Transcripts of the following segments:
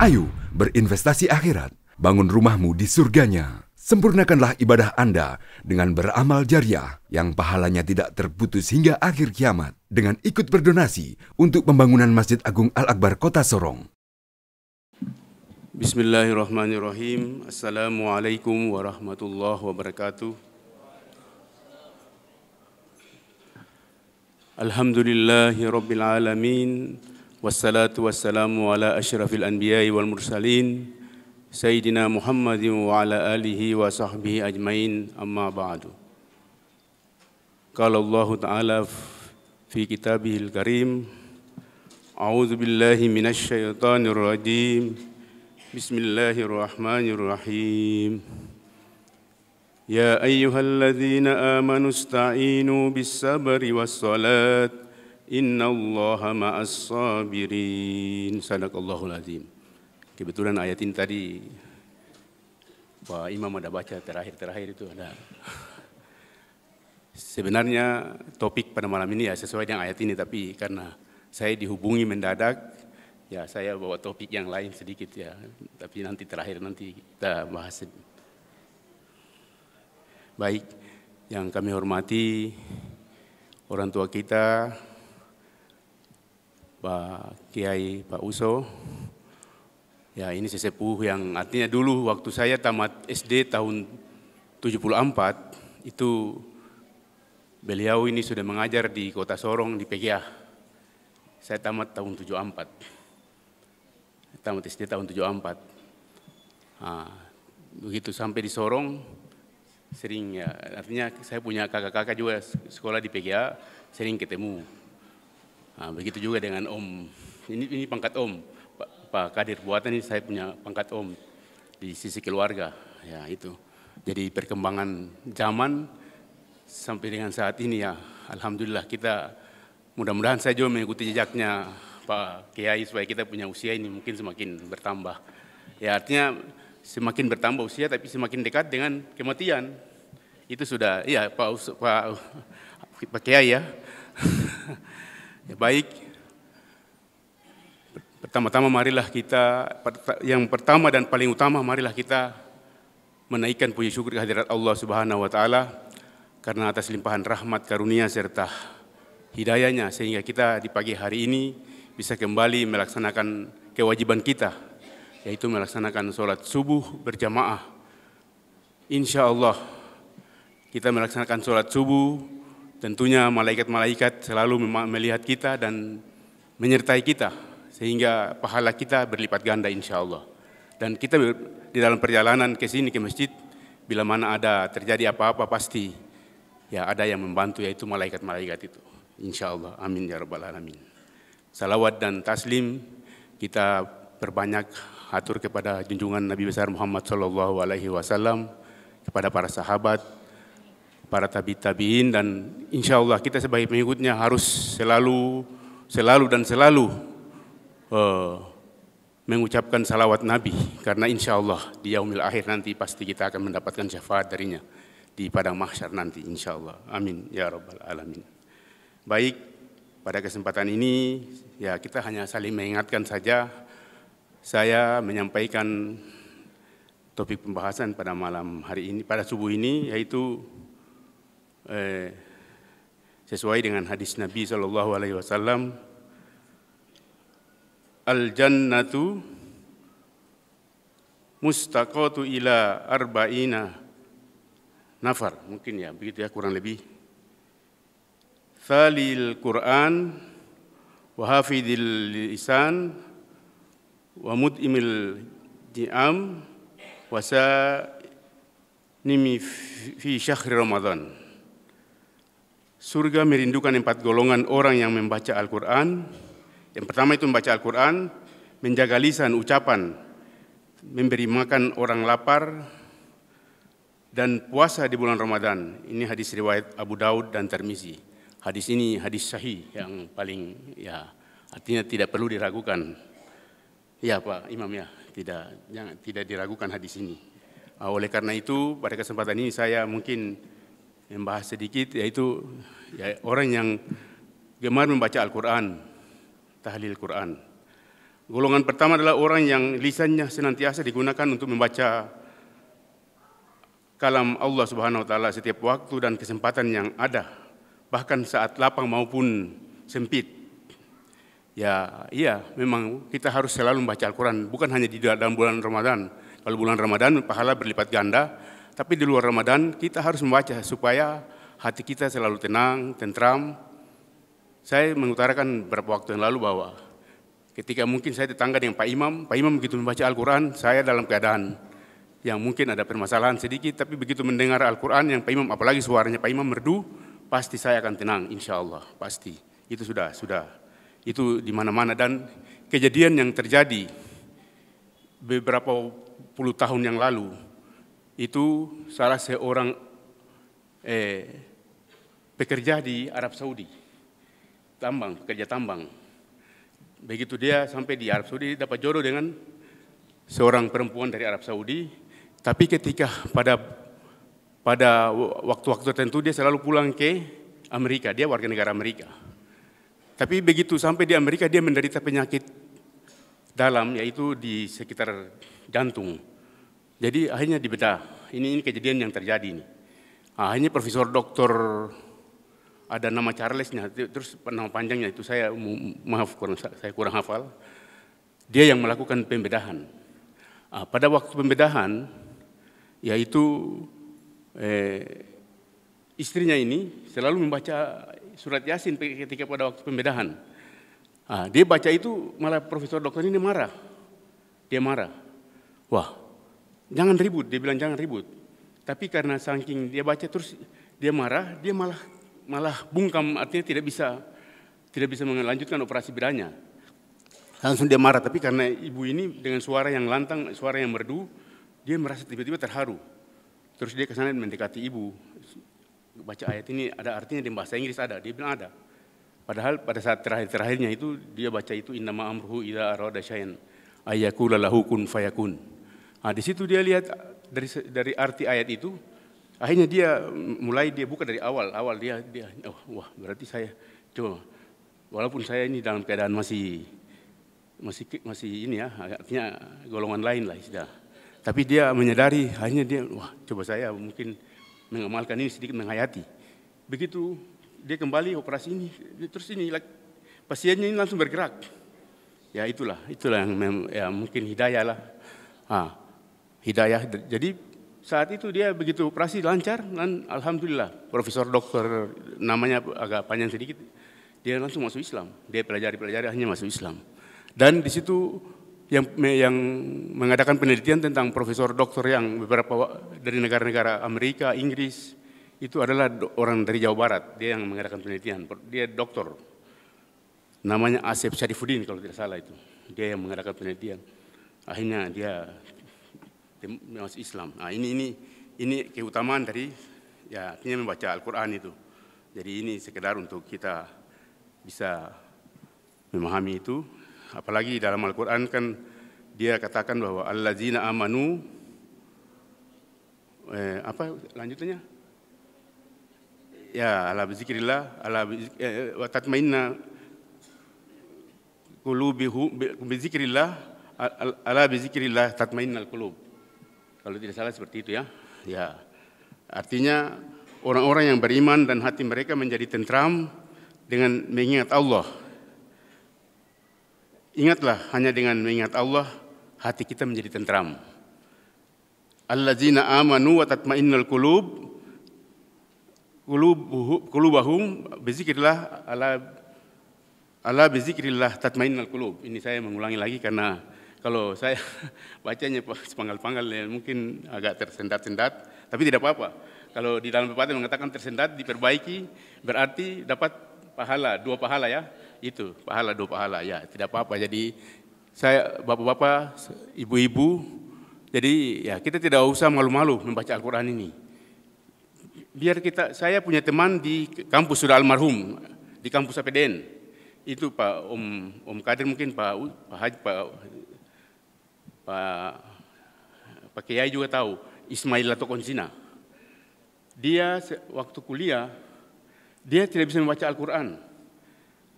Ayo berinvestasi akhirat, bangun rumahmu di surganya. Sempurnakanlah ibadah Anda dengan beramal jariah yang pahalanya tidak terputus hingga akhir kiamat dengan ikut berdonasi untuk pembangunan Masjid Agung Al-Akbar Kota Sorong. Bismillahirrahmanirrahim. Assalamualaikum warahmatullahi wabarakatuh. Alhamdulillahi rabbil alamin. Wassalatu wassalamu ala asyrafil anbiya'i wal mursalin Sayyidina Muhammadin wa ala alihi wa sahbihi ajmain, amma ba'du. Qala Allah Ta'ala fi kitabihil karim, a'udzu billahi minasy syaithanir rajim. Bismillahirrahmanirrahim. Ya ayyuhalladzina amanu ista'inu bis-sabri was-salat innallaha ma'as sabirin. Sadaqallahul azim. Kebetulan ayat ini tadi Pak Imam ada baca terakhir itu ada. Sebenarnya topik pada malam ini ya sesuai dengan ayat ini, tapi karena saya dihubungi mendadak, ya saya bawa topik yang lain sedikit ya. Tapi nanti terakhir nanti kita bahas. Baik, yang kami hormati orang tua kita, Pak Kiai Pak Uso. Ya, ini sesepuh yang artinya dulu waktu saya tamat SD tahun 74, itu beliau ini sudah mengajar di Kota Sorong di PGA. Saya tamat tahun 74. Tamat SD tahun 74. Nah, begitu sampai di Sorong, sering ya, artinya saya punya kakak-kakak juga sekolah di PGA, sering ketemu. Nah, begitu juga dengan Om, ini pangkat Om. Pak Kadir Buatan ini saya punya pangkat Om di sisi keluarga, ya itu. Jadi perkembangan zaman sampai dengan saat ini ya, alhamdulillah kita mudah-mudahan saya juga mengikuti jejaknya Pak Kiai supaya kita punya usia ini mungkin semakin bertambah. Ya artinya semakin bertambah usia tapi semakin dekat dengan kematian. Itu sudah, ya Pak Kiai ya. Ya baik. Pertama-tama marilah kita, yang pertama dan paling utama marilah kita menaikkan puji syukur kehadirat Allah Subhanahu wa Ta'ala karena atas limpahan rahmat karunia serta hidayahnya sehingga kita di pagi hari ini bisa kembali melaksanakan kewajiban kita, yaitu melaksanakan sholat subuh berjamaah. Insya Allah kita melaksanakan sholat subuh, tentunya malaikat-malaikat selalu melihat kita dan menyertai kita, sehingga pahala kita berlipat ganda insya Allah. Dan kita di dalam perjalanan ke sini ke masjid, bila mana ada terjadi apa-apa pasti ya ada yang membantu, yaitu malaikat-malaikat itu. Insya Allah, amin ya rabbal alamin. Salawat dan taslim kita perbanyak atur kepada junjungan Nabi besar Muhammad SAW, kepada para sahabat, para tabi'in, dan insya Allah kita sebagai pengikutnya harus selalu mengucapkan salawat Nabi, karena insya Allah di yaumil akhir nanti pasti kita akan mendapatkan syafaat darinya di padang mahsyar nanti insya Allah, amin ya rabbal alamin. Baik, pada kesempatan ini ya kita hanya saling mengingatkan saja. Saya menyampaikan topik pembahasan pada malam hari ini, pada subuh ini, yaitu sesuai dengan hadis Nabi SAW, al-jannatu mustaqatu ila arba'ina nafar, mungkin ya begitu ya kurang lebih. Thalil Quran wa hafidil lisan wa mud'imil di'am wa sa'nimi fi syahri Ramadan. Surga merindukan 4 golongan orang yang membaca Al-Quran. Yang pertama itu membaca Al-Quran, menjaga lisan ucapan, memberi makan orang lapar, dan puasa di bulan Ramadan. Ini hadis riwayat Abu Daud dan Tirmizi. Hadis ini hadis sahih yang paling ya artinya tidak perlu diragukan. Ya Pak Imam ya, tidak diragukan hadis ini. Oleh karena itu pada kesempatan ini saya mungkin membahas sedikit, yaitu ya, orang yang gemar membaca Al-Quran, tahlil Quran. Golongan pertama adalah orang yang lisannya senantiasa digunakan untuk membaca kalam Allah Subhanahu wa taala setiap waktu dan kesempatan yang ada, bahkan saat lapang maupun sempit. Ya, iya, memang kita harus selalu membaca Al-Quran, bukan hanya di dalam bulan Ramadan. Kalau bulan Ramadan pahala berlipat ganda, tapi di luar Ramadan kita harus membaca supaya hati kita selalu tenang, tentram. Saya mengutarakan beberapa waktu yang lalu bahwa ketika mungkin saya tetangga dengan Pak Imam begitu membaca Al-Quran, saya dalam keadaan yang mungkin ada permasalahan sedikit, tapi begitu mendengar Al-Quran yang Pak Imam, apalagi suaranya Pak Imam merdu, pasti saya akan tenang, insya Allah, pasti. Itu sudah, itu di mana-mana. Dan kejadian yang terjadi beberapa puluh tahun yang lalu, itu salah seorang pekerja di Arab Saudi, pekerja tambang. Begitu dia sampai di Arab Saudi, dapat jodoh dengan seorang perempuan dari Arab Saudi, tapi ketika pada waktu-waktu tertentu dia selalu pulang ke Amerika, dia warga negara Amerika. Tapi begitu sampai di Amerika dia menderita penyakit dalam, yaitu di sekitar jantung. Jadi akhirnya dibedah. Ini kejadian yang terjadi ini. Akhirnya Profesor Doktor, ada nama Charlesnya, terus nama panjangnya itu saya maaf saya kurang hafal. Dia yang melakukan pembedahan. Pada waktu pembedahan, yaitu istrinya ini selalu membaca surat Yasin ketika pada waktu pembedahan. Dia baca itu, malah Profesor Dokter ini marah. Dia marah. Wah, jangan ribut, dia bilang jangan ribut. Tapi karena saking dia baca terus dia marah, dia malah bungkam, artinya tidak bisa melanjutkan operasi bedanya. Langsung dia marah, tapi karena ibu ini dengan suara yang lantang, suara yang merdu, dia merasa tiba-tiba terharu. Terus dia ke sana mendekati ibu. Baca ayat ini ada artinya di bahasa Inggris ada, dia bilang ada. Padahal pada saat terakhirnya itu dia baca itu innama amruhu idza arada syai'an ayyakula lahu kun fayakun. Di situ dia lihat dari arti ayat itu, akhirnya dia buka dari awal dia wah berarti saya coba, walaupun saya ini dalam keadaan masih ini ya, artinya golongan lain lah istilah. Tapi dia menyadari, akhirnya dia wah coba saya mungkin mengamalkan ini sedikit menghayati. Begitu dia kembali operasi ini, terus ini pasiennya ini langsung bergerak. Ya itulah yang ya, mungkin hidayah lah. Hidayah. Jadi saat itu dia begitu operasi lancar dan alhamdulillah Profesor Dokter namanya agak panjang sedikit, dia langsung masuk Islam. Dia pelajari akhirnya masuk Islam. Dan di situ yang mengadakan penelitian tentang Profesor Dokter yang beberapa dari negara-negara Amerika, Inggris, itu adalah orang dari Jawa Barat. Dia yang mengadakan penelitian. Dia doktor. Namanya Asep Syarifuddin kalau tidak salah itu. Dia yang mengadakan penelitian. Akhirnya dia masuk Islam. Ini keutamaan dari ya artinya membaca Al-Quran itu. Jadi ini sekedar untuk kita bisa memahami itu. Apalagi dalam Al-Quran kan dia katakan bahwa allazina amanu apa lanjutannya? Ya, ala bizikrillah, wa tatmainna qulubuhum bizikrillah, ala bizikrillah tatmainnal qulub. Kalau tidak salah seperti itu ya. Ya. Artinya orang-orang yang beriman dan hati mereka menjadi tentram dengan mengingat Allah. Ingatlah, hanya dengan mengingat Allah hati kita menjadi tentram. Allazina amanu wa tatmainnal qulubahum bizikrillah, ala bizikrillah tatmainnal qulub. Ini saya mengulangi lagi karena kalau saya bacanya sepanggal-panggal ya, mungkin agak tersendat-sendat, tapi tidak apa-apa. Kalau di dalam pepatah mengatakan tersendat diperbaiki, berarti dapat pahala, 2 pahala ya. Itu pahala 2 pahala ya, tidak apa-apa. Jadi saya bapak-bapak, ibu-ibu, jadi ya kita tidak usah malu-malu membaca Al-Quran ini. Biar saya punya teman di kampus sudah almarhum, di kampus APDN. Itu Pak Om Kadir, mungkin Pak Kiai juga tahu, Ismail Latokonsina. Dia waktu kuliah, dia tidak bisa membaca Al-Quran.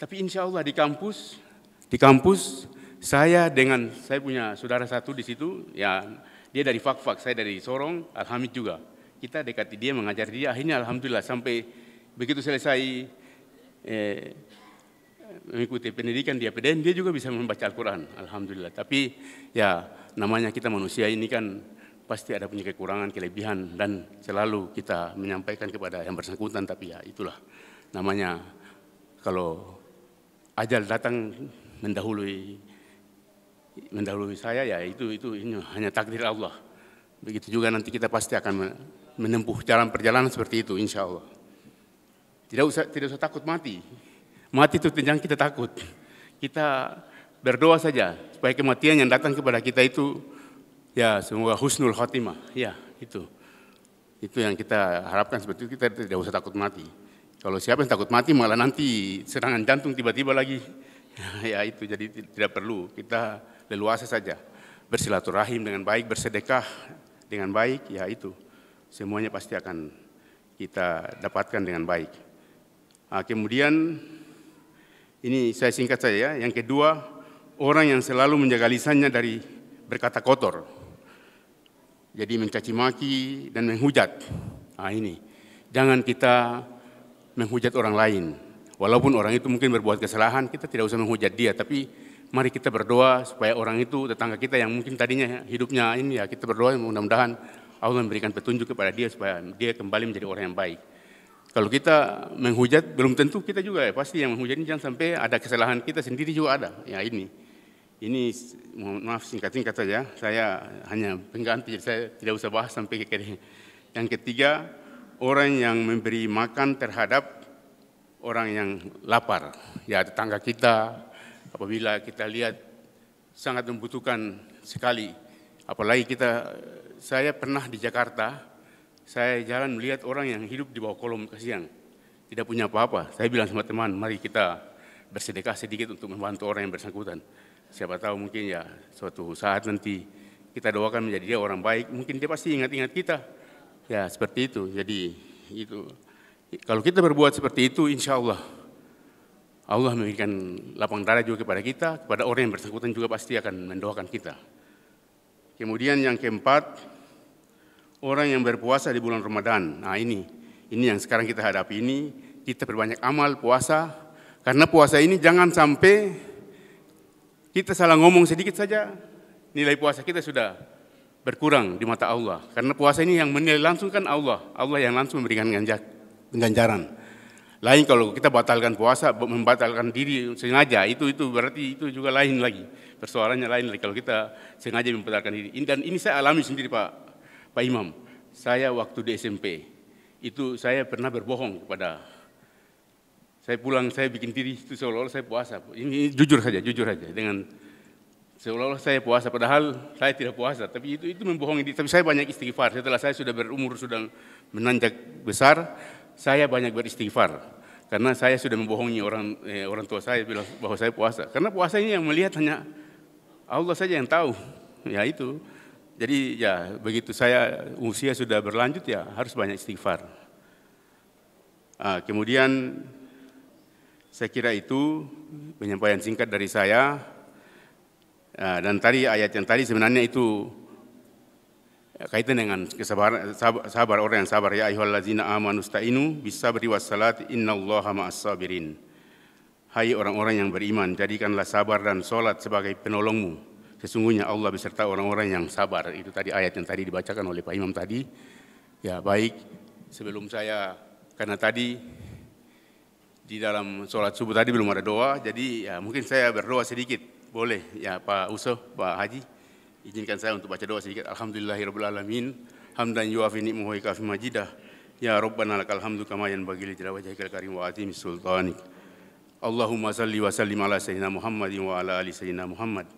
Tapi insya Allah di kampus saya punya saudara satu di situ, ya dia dari Fak-Fak, saya dari Sorong, Alhamid juga. Kita dekati dia, mengajar dia, akhirnya alhamdulillah sampai begitu selesai mengikuti pendidikan di APDN, dia juga bisa membaca Al-Quran, alhamdulillah. Tapi ya namanya kita manusia ini kan pasti ada punya kekurangan, kelebihan, dan selalu kita menyampaikan kepada yang bersangkutan, tapi ya itulah namanya kalau ajal datang mendahului saya, ya itu ini hanya takdir Allah. Begitu juga nanti kita pasti akan menempuh perjalanan seperti itu, insya Allah. Tidak usah takut mati. Mati itu jangan kita takut. Kita berdoa saja supaya kematian yang datang kepada kita itu ya semoga husnul khotimah. Ya itu yang kita harapkan seperti itu. Kita tidak usah takut mati. Kalau siapa yang takut mati malah nanti serangan jantung tiba-tiba lagi. Ya itu, jadi tidak perlu, kita leluasa saja bersilaturahim dengan baik, bersedekah dengan baik, ya itu semuanya pasti akan kita dapatkan dengan baik. Kemudian ini saya singkat saja, yang kedua, orang yang selalu menjaga lisannya dari berkata kotor, jadi mencaci maki dan menghujat. Ini jangan kita menghujat orang lain. Walaupun orang itu mungkin berbuat kesalahan, kita tidak usah menghujat dia, tapi mari kita berdoa supaya orang itu, tetangga kita yang mungkin tadinya hidupnya ini, ya kita berdoa mudah-mudahan Allah memberikan petunjuk kepada dia supaya dia kembali menjadi orang yang baik. Kalau kita menghujat, belum tentu kita juga ya, pasti yang menghujat ini jangan sampai ada kesalahan kita sendiri juga ada. Ya ini mohon maaf singkat-singkat saja, saya hanya pengganti, jadi saya tidak usah bahas sampai ke yang ketiga, orang yang memberi makan terhadap orang yang lapar, ya tetangga kita, apabila kita lihat sangat membutuhkan sekali, apalagi saya pernah di Jakarta, saya jalan melihat orang yang hidup di bawah kolom kasihan, tidak punya apa-apa. Saya bilang sama teman, mari kita bersedekah sedikit untuk membantu orang yang bersangkutan. Siapa tahu mungkin ya suatu saat nanti kita doakan menjadi dia orang baik, mungkin dia pasti ingat-ingat kita. Ya seperti itu, jadi itu. Kalau kita berbuat seperti itu, insya Allah memberikan lapang dada juga kepada kita, kepada orang yang bersangkutan juga pasti akan mendoakan kita. Kemudian yang keempat, orang yang berpuasa di bulan Ramadan. Ini yang sekarang kita hadapi ini, kita berbanyak amal puasa, karena puasa ini jangan sampai kita salah ngomong sedikit saja, nilai puasa kita sudah berkurang di mata Allah. Karena puasa ini yang menilai langsung kan Allah yang langsung memberikan ganjaran. Lain kalau kita batalkan puasa, membatalkan diri sengaja, itu berarti itu juga lain lagi. Persoalannya lain lagi kalau kita sengaja membatalkan diri. Dan ini saya alami sendiri Pak Imam. Saya waktu di SMP, itu saya pernah berbohong kepada, saya pulang, saya bikin diri itu seolah-olah saya puasa. Ini jujur saja, dengan seolah-olah saya puasa, padahal saya tidak puasa. Tapi itu membohongi diri. Tapi saya banyak istighfar. Setelah saya sudah berumur, sudah menanjak besar, saya banyak beristighfar karena saya sudah membohongi orang tua saya bilang bahwa saya puasa. Karena puasa ini yang melihat hanya Allah saja yang tahu. Ya itu. Jadi ya begitu saya usia sudah berlanjut ya harus banyak istighfar. Kemudian saya kira itu penyampaian singkat dari saya. Dan tadi ayat yang tadi sebenarnya itu kaitan dengan kesabaran, sabar orang yang sabar, ya ayyuhallazina amanu sta'inu bis-sabri was-salati innallaha ma'as-sabirin. Hai orang-orang yang beriman, jadikanlah sabar dan salat sebagai penolongmu. Sesungguhnya Allah beserta orang-orang yang sabar. Itu tadi ayat yang tadi dibacakan oleh Pak Imam tadi. Ya baik, sebelum saya, karena tadi di dalam sholat subuh tadi belum ada doa, jadi ya mungkin saya berdoa sedikit, boleh ya Pak Uso, Pak Haji. Izinkan saya untuk baca doa sedikit. Alhamdulillahirabbil alamin, hamdan yuafi ni'mahu wa kafi majidah. Ya Rabbana lakal hamdu kama yanbaghi li jalali wajhikal karim wa azimi sultanik. Allahumma salli wa sallim ala sayyidina Muhammadin wa ala ali sayyidina Muhammad.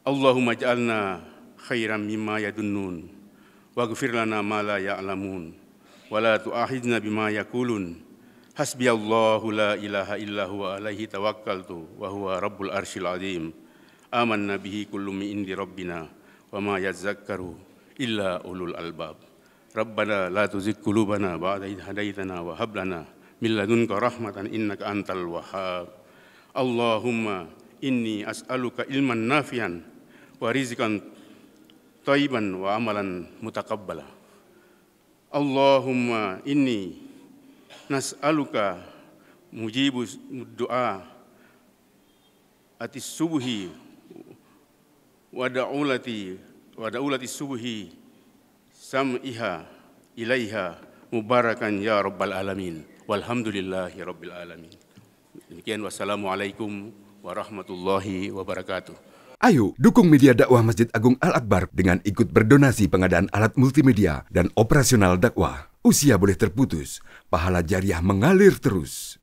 Allahumma ij'alna khairan mimma yadunnun waghfir lana ma la ya'lamun wa la tu'akhidna bima yaqulun. Hasbiyallahu la ilaha illa huwa alaihi tawakkaltu wa huwa rabbul arsyil azim. Amanna bihi kullu min indi rabbina wa ma yazakkaru illa ulul albab. Rabbana la tuzigh qulubana ba'da idh hadaitana wa hab lana min ladunka rahmatan innaka antal wahhab. Allahumma inni as'aluka ilman nafian wa rizqan thayyiban wa amalan mutaqabbala. Allahumma inni nas'aluka mujibus du'a atis subuhi wa da'ulati subuhi sam'iha ilaiha mubarakan ya rabbal alamin. Walhamdulillahi rabbil alamin. Demikian, wassalamualaikum warahmatullahi wabarakatuh. Ayo dukung media dakwah Masjid Agung Al-Akbar dengan ikut berdonasi pengadaan alat multimedia dan operasional dakwah. Usia boleh terputus, pahala jariah mengalir terus.